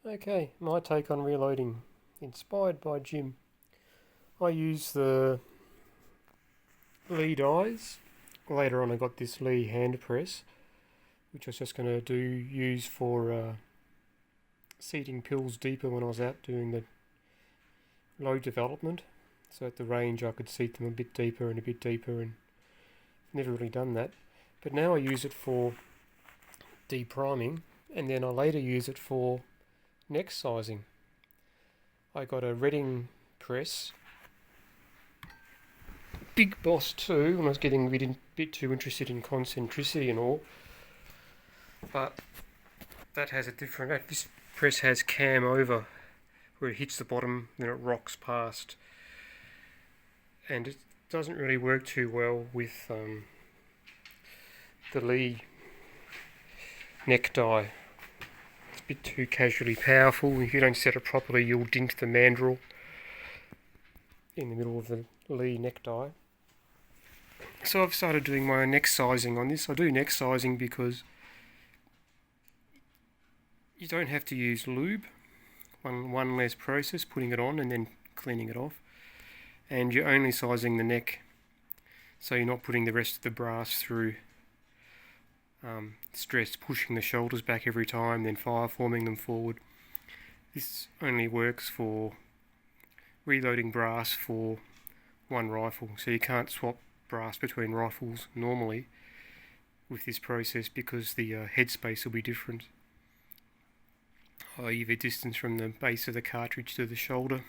Okay, my take on reloading. Inspired by Jim. I use the Lee dies. Later on I got this Lee hand press, which I was just going to use for seating pills deeper when I was out doing the load development. So at the range I could seat them a bit deeper and a bit deeper, and never really done that. But now I use it for depriming, and then I later use it for neck sizing. I got a Redding press, Big Boss 2, when I was getting a bit too interested in concentricity and all. But that has a different. This press has cam over, where it hits the bottom, then it rocks past, and it doesn't really work too well with the Lee neck die. It's a bit too casually powerful. If you don't set it properly, you'll dint the mandrel in the middle of the Lee neck die. So I've started doing my own neck sizing on this. I do neck sizing because you don't have to use lube. One less process, putting it on and then cleaning it off. And you're only sizing the neck, so you're not putting the rest of the brass through stress, pushing the shoulders back every time, then fire forming them forward. This only works for reloading brass for one rifle, so you can't swap brass between rifles normally with this process because the headspace will be different, i.e. the distance from the base of the cartridge to the shoulder.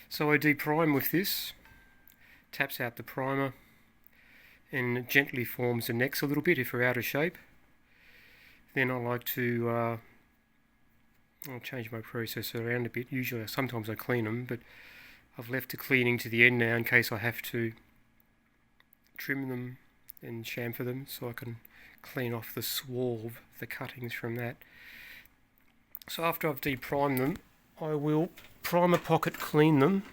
So I deprime with this, taps out the primer, and gently forms the necks a little bit if we're out of shape. Then I like to I'll change my process around a bit. Usually, sometimes I clean them, but I've left the cleaning to the end now in case I have to trim them and chamfer them, so I can clean off the swarf, the cuttings from that. So after I've deprimed them, I will primer pocket clean them.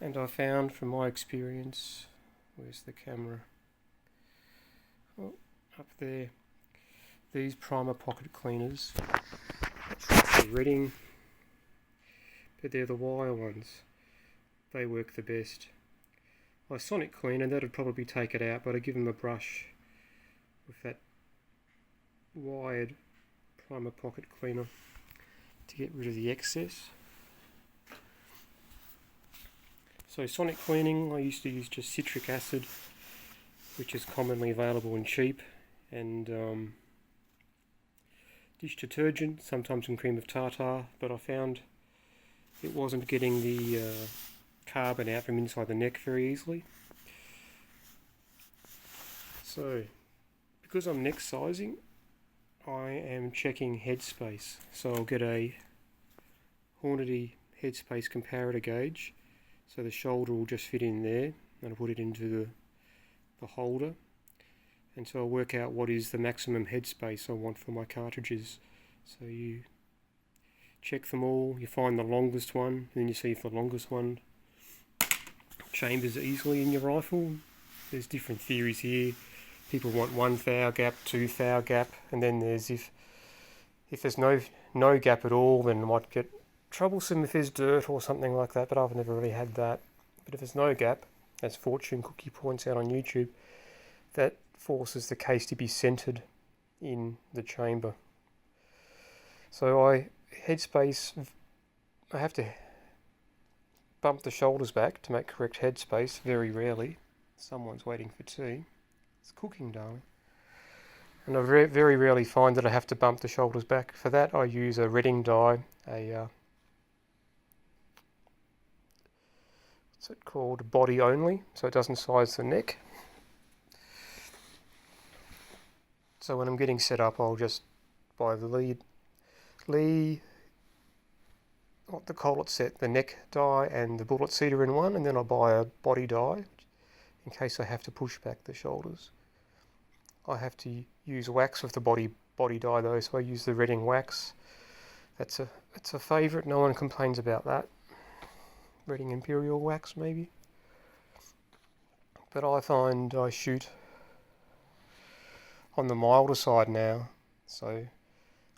And I found from my experience, where's the camera? Oh, up there. These primer pocket cleaners, the Redding, but they're the wire ones. They work the best. My Sonic cleaner, that'd probably take it out, but I give them a brush with that wired primer pocket cleaner to get rid of the excess. So Sonic cleaning, I used to use just citric acid, which is commonly available and cheap, and dish detergent, sometimes some cream of tartar, but I found it wasn't getting the carbon out from inside the neck very easily. So, because I'm neck sizing, I am checking headspace. So I'll get a Hornady headspace comparator gauge, so the shoulder will just fit in there, and I'll put it into the holder. And so I'll work out what is the maximum headspace I want for my cartridges. So you check them all, you find the longest one, and then you see if the longest one chambers easily in your rifle. There's different theories here. People want 1 thou gap, 2 thou gap, and then there's if there's no gap at all, then it might get troublesome if there's dirt or something like that, but I've never really had that. But if there's no gap, as Fortune Cookie points out on YouTube, that forces the case to be centered in the chamber. So headspace, I have to bump the shoulders back to make correct headspace, very rarely. Someone's waiting for tea. It's cooking, darling. And I very rarely find that I have to bump the shoulders back. For that I use a Redding die, what's it called, body only, so it doesn't size the neck. So when I'm getting set up, I'll just buy the Lee, what the collet set, the neck die and the bullet seater in one, and then I'll buy a body die in case I have to push back the shoulders. I have to use wax with the body die though, so I use the Redding wax. It's a favourite, no one complains about that. Redding Imperial wax maybe. But I find I shoot on the milder side now, so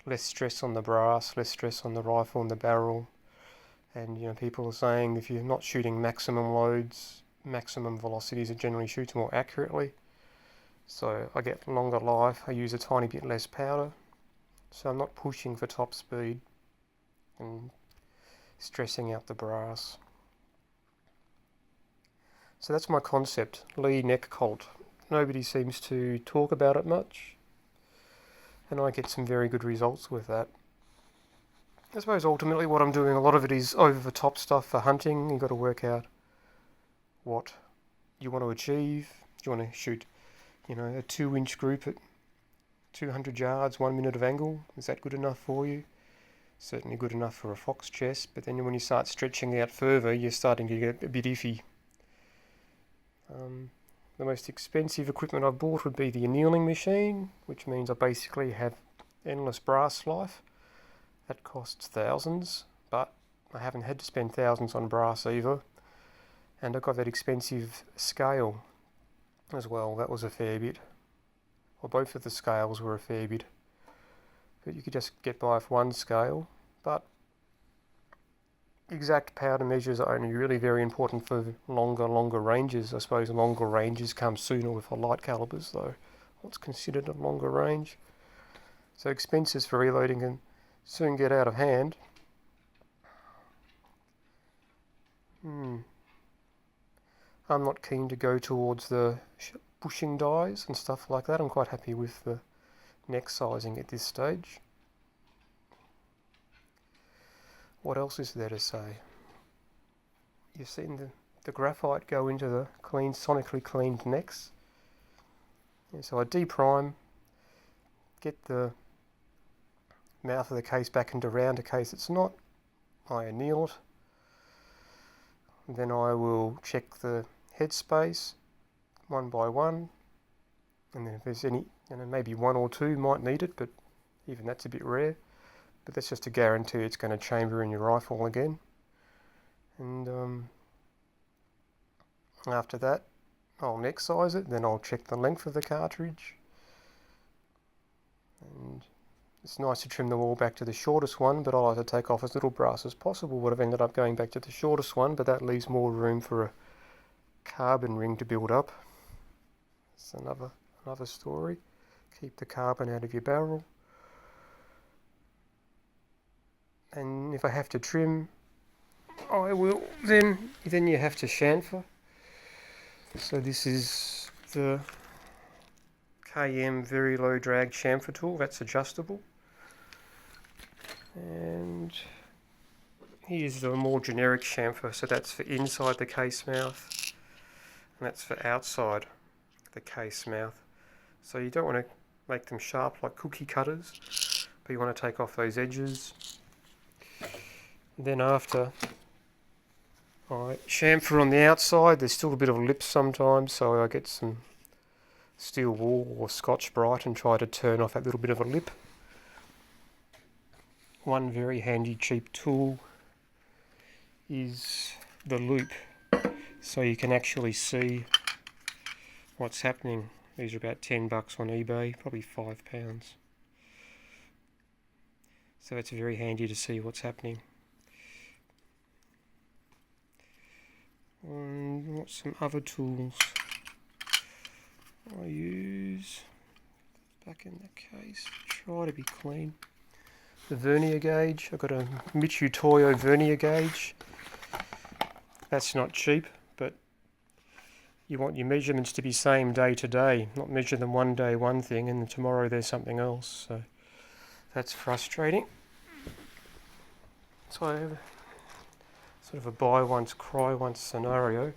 less stress on the brass, less stress on the rifle and the barrel. And people are saying if you're not shooting maximum loads, maximum velocities, it generally shoots more accurately. So I get longer life, I use a tiny bit less powder, so I'm not pushing for top speed and stressing out the brass. So that's my concept, Lee Neck Colt. Nobody seems to talk about it much, and I get some very good results with that. I suppose ultimately what I'm doing, a lot of it is over the top stuff for hunting. You've got to work out what you want to achieve. Do you want to shoot, a 2-inch group at 200 yards, 1 minute of angle? Is that good enough for you? Certainly good enough for a fox chest, but then when you start stretching out further, you're starting to get a bit iffy. The most expensive equipment I've bought would be the annealing machine, which means I basically have endless brass life. That costs thousands, but I haven't had to spend thousands on brass either. And I got that expensive scale as well. That was a fair bit. Well, both of the scales were a fair bit. But you could just get by with one scale. But exact powder measures are only really very important for longer ranges. I suppose longer ranges come sooner with the light calibers though. What's considered a longer range? So expenses for reloading can soon get out of hand. I'm not keen to go towards the bushing dies and stuff like that. I'm quite happy with the neck sizing at this stage. What else is there to say? You've seen the graphite go into the sonically cleaned necks. And so I deprime, get the mouth of the case back into round a case it's not. I anneal it. Then I will check the headspace one by one. And then if there's any, maybe one or two might need it, but even that's a bit rare. But that's just to guarantee it's going to chamber in your rifle again. And after that, I'll neck size it, then I'll check the length of the cartridge. And it's nice to trim them all back to the shortest one, but I like to take off as little brass as possible. Would have ended up going back to the shortest one, but that leaves more room for a carbon ring to build up. It's another story. Keep the carbon out of your barrel. And if I have to trim, I will. Then you have to chamfer. So this is the KM very low drag chamfer tool. That's adjustable. And here's the more generic chamfer. So that's for inside the case mouth, and that's for outside the case mouth. So you don't want to make them sharp like cookie cutters, but you want to take off those edges. Then after I chamfer on the outside, there's still a bit of lip sometimes, so I get some steel wool or Scotch-Brite and try to turn off that little bit of a lip. One very handy cheap tool is the loop, so you can actually see what's happening. These are about $10 on eBay, probably £5. So it's very handy to see what's happening. And what's some other tools I use? Back in the case, try to be clean. The vernier gauge, I've got a Michu Toyo vernier gauge. That's not cheap, but you want your measurements to be same day to day, not measure them one day one thing and then tomorrow there's something else. So that's frustrating. So I have sort of a buy once, cry once scenario.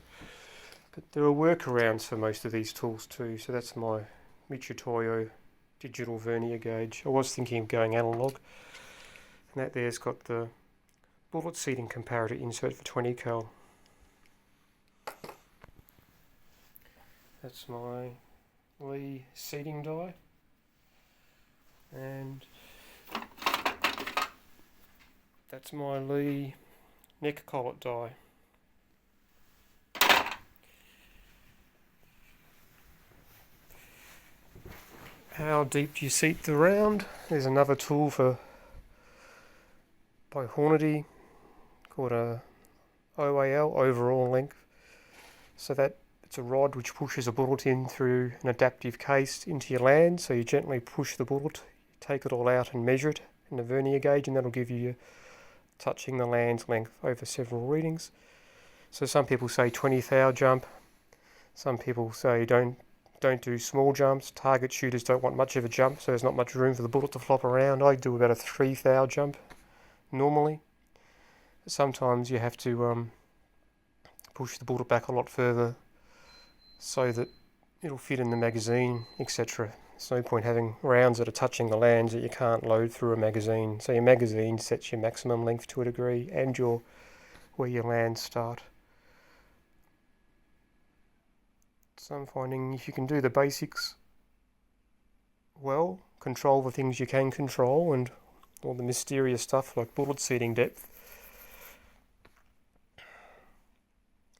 But there are workarounds for most of these tools too. So that's my Michu Toyo digital vernier gauge. I was thinking of going analog. And that there's got the bullet seating comparator insert for 20 cal. That's my Lee seating die. And that's my Lee neck collet die. How deep do you seat the round? There's another tool by Hornady called a OAL, overall length. So that it's a rod which pushes a bullet in through an adaptive case into your land. So you gently push the bullet, take it all out and measure it in the vernier gauge, and that'll give you touching the land's length over several readings. So some people say 20 thou jump. Some people say don't do small jumps. Target shooters don't want much of a jump, so there's not much room for the bullet to flop around. I do about a 3 thou jump normally. Sometimes you have to push the bullet back a lot further so that it'll fit in the magazine, etc. There's no point having rounds that are touching the lands that you can't load through a magazine. So your magazine sets your maximum length to a degree and where your lands start. So I'm finding if you can do the basics well, control the things you can control, and all the mysterious stuff like bullet seating depth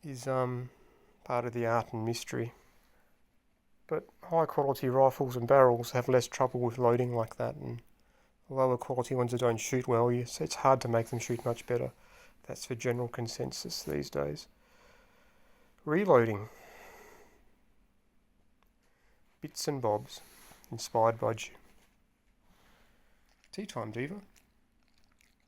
is part of the art and mystery. But high quality rifles and barrels have less trouble with loading like that, and lower quality ones that don't shoot well, it's hard to make them shoot much better. That's the general consensus these days. Reloading. Bits and bobs, inspired by you. Tea time, Diva.